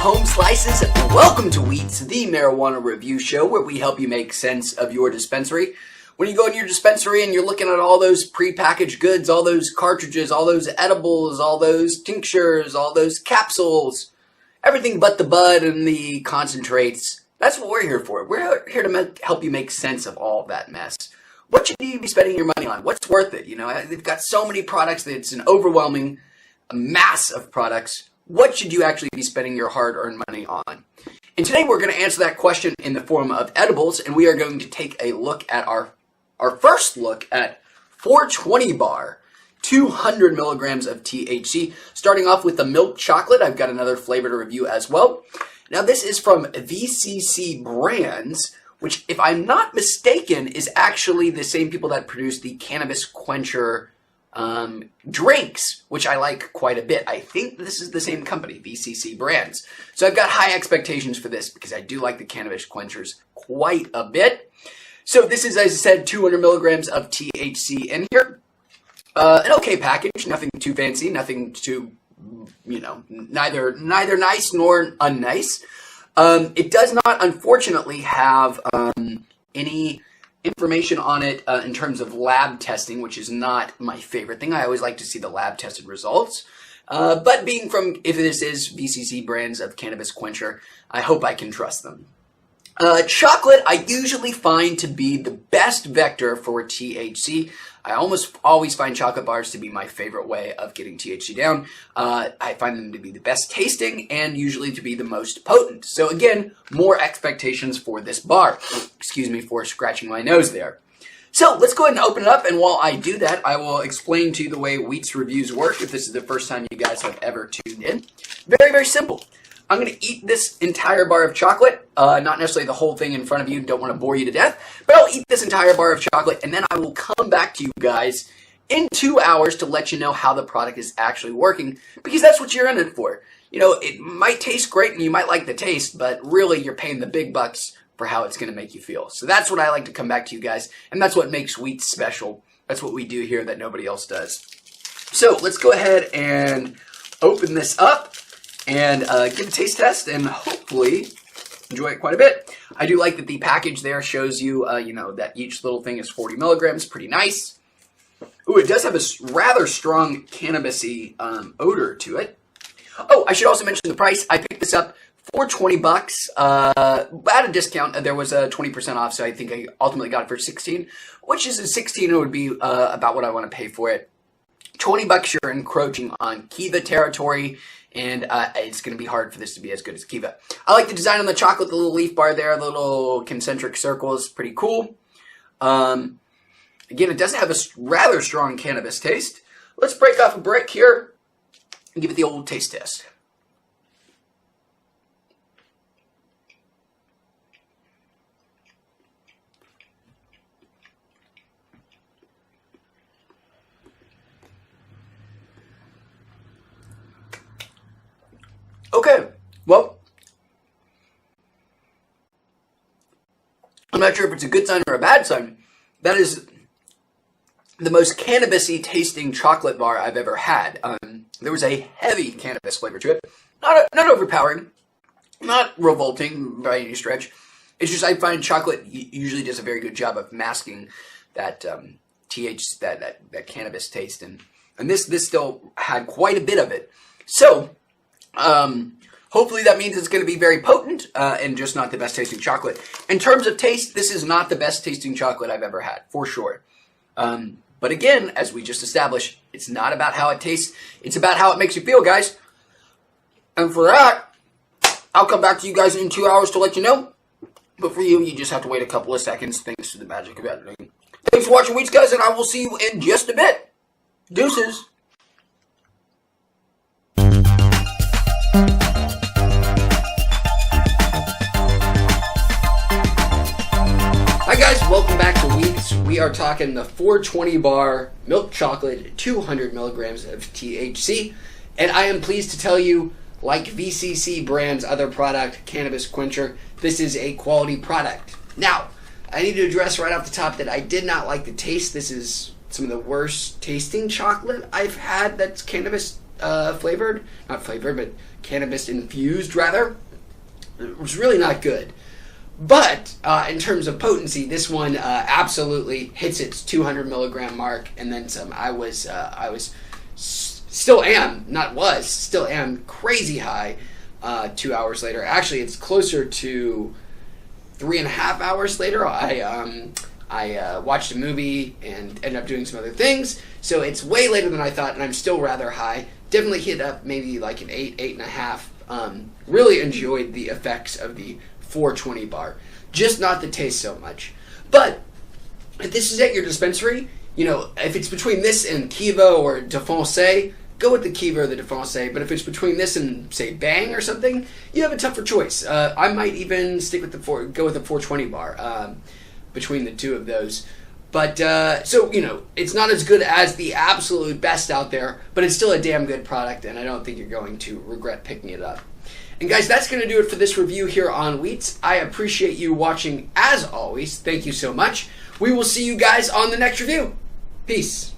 home slices? Welcome to Weeats, the marijuana review show where we help you make sense of your dispensary. When you go in your dispensary and you're looking at all those prepackaged goods, all those cartridges, all those edibles, all those tinctures, all those capsules, everything but the bud and the concentrates, that's what we're here for. We're here to help you make sense of all of that mess. What should you be spending your money on? What's worth it? You know, they've got so many products that it's an overwhelming mass of products. What should you actually be spending your hard-earned money on? And today we're going to answer that question in the form of edibles, and we are going to take a look at our first look at 420 bar, 200 milligrams of THC. Starting off with the milk chocolate, I've got another flavor to review as well. Now this is from VCC Brands, which, if I'm not mistaken, is actually the same people that produce the Cannabis Quencher drinks, which I like quite a bit. I think this is the same company, VCC Brands. So I've got high expectations for this because I do like the Cannabis Quenchers quite a bit. So this is, as I said, 200 milligrams of THC in here. An okay package, nothing too fancy, nothing too, neither nice nor unnice. It does not, unfortunately, have any information on it in terms of lab testing, which is not my favorite thing. I always like to see the lab tested results. But being from, if this is VCC Brands of Cannabis Quencher, I hope I can trust them. Chocolate, I usually find to be the best vector for THC. I almost always find chocolate bars to be my favorite way of getting THC down. I find them to be the best tasting and usually to be the most potent. So again, more expectations for this bar. Excuse me for scratching my nose there. So let's go ahead and open it up, and while I do that, I will explain to you the way Weeats reviews work if this is the first time you guys have ever tuned in. Very, very simple. I'm going to eat this entire bar of chocolate, not necessarily the whole thing in front of you, don't want to bore you to death, but I'll eat this entire bar of chocolate, and then I will come back to you guys in 2 hours to let you know how the product is actually working, because that's what you're in it for. You know, it might taste great and you might like the taste, but really you're paying the big bucks for how it's going to make you feel. So that's what I like to come back to you guys, and that's what makes Weeats special. That's what we do here that nobody else does. So let's go ahead and open this up and give a taste test and hopefully enjoy it quite a bit. I do like that the package there shows you, that each little thing is 40 milligrams. Pretty nice. Ooh, it does have a rather strong cannabis-y odor to it. Oh, I should also mention the price. I picked this up for $20. At a discount, there was a 20% off, so I think I ultimately got it for $16, which is a $16. It would be about what I want to pay for it. $20, you're encroaching on Kiva territory, and it's going to be hard for this to be as good as Kiva. I like the design on the chocolate, the little leaf bar there, the little concentric circles, pretty cool. Again, it does have a rather strong cannabis taste. Let's break off a brick here and give it the old taste test. Okay, well, I'm not sure if it's a good sign or a bad sign. That is the most cannabis-y tasting chocolate bar I've ever had. There was a heavy cannabis flavor to it. Not overpowering, not revolting by any stretch. It's just I find chocolate usually does a very good job of masking that that cannabis taste, and this still had quite a bit of it. So hopefully that means it's going to be very potent and just not the best tasting chocolate. In terms of taste, this is not the best tasting chocolate I've ever had, for sure. But again, as we just established, it's not about how it tastes. It's about how it makes you feel, guys. And for that, I'll come back to you guys in 2 hours to let you know. But for you, you just have to wait a couple of seconds thanks to the magic of editing. Thanks for watching Weeats, guys, and I will see you in just a bit. Deuces. Hi guys, welcome back to Weeats. We are talking the 420 bar milk chocolate, 200 milligrams of THC. And I am pleased to tell you, like VCC Brands' other product, Cannabis Quencher, this is a quality product. Now, I need to address right off the top that I did not like the taste. This is some of the worst tasting chocolate I've had that's cannabis flavored, not flavored, but cannabis infused rather. It was really not good. But in terms of potency, this one absolutely hits its 200 milligram mark and then some. I was still am crazy high 2 hours later. Actually, it's closer to 3.5 hours later. I watched a movie and ended up doing some other things, so it's way later than I thought, and I'm still rather high. Definitely hit up maybe like an 8, 8.5. Really enjoyed the effects of the 420 bar, just not the taste so much. But if this is at your dispensary, you know, if it's between this and Kiva or Defoncé, go with the Kiva or the Defoncé. But if it's between this and, say, Bang or something, you have a tougher choice. I might even stick with go with the 420 bar between the two of those. But, so, you know, it's not as good as the absolute best out there, but it's still a damn good product, and I don't think you're going to regret picking it up. And guys, that's going to do it for this review here on Weeats. I appreciate you watching as always. Thank you so much. We will see you guys on the next review. Peace.